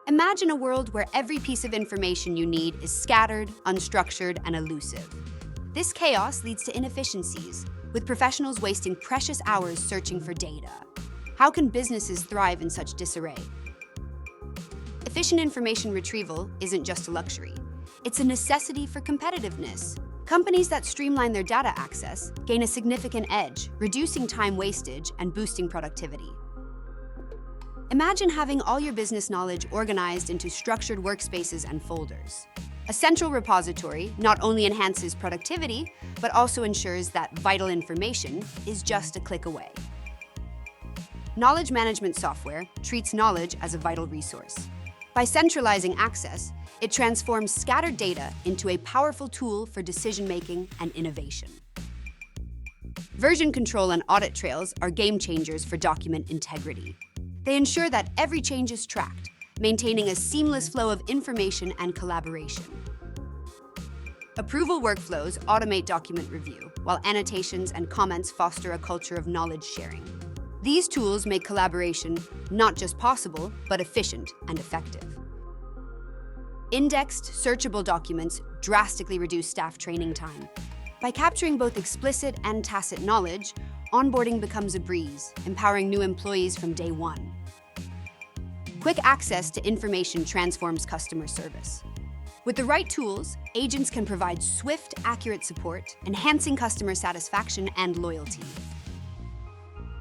Imagine a world where every piece of information you need is scattered, unstructured, and elusive. This chaos leads to inefficiencies, with professionals wasting precious hours searching for data. How can businesses thrive in such disarray? Efficient information retrieval isn't just a luxury. It's a necessity for competitiveness. Companies that streamline their data access gain a significant edge, reducing time wastage and boosting productivity. Imagine having all your business knowledge organized into structured workspaces and folders. A central repository not only enhances productivity, but also ensures that vital information is just a click away. Knowledge management software treats knowledge as a vital resource. By centralizing access, it transforms scattered data into a powerful tool for decision-making and innovation. Version control and audit trails are game changers for document integrity. They ensure that every change is tracked, maintaining a seamless flow of information and collaboration. Approval workflows automate document review, while annotations and comments foster a culture of knowledge sharing. These tools make collaboration not just possible, but efficient and effective. Indexed, searchable documents drastically reduce staff training time. By capturing both explicit and tacit knowledge, onboarding becomes a breeze, empowering new employees from day one. Quick access to information transforms customer service. With the right tools, agents can provide swift, accurate support, enhancing customer satisfaction and loyalty.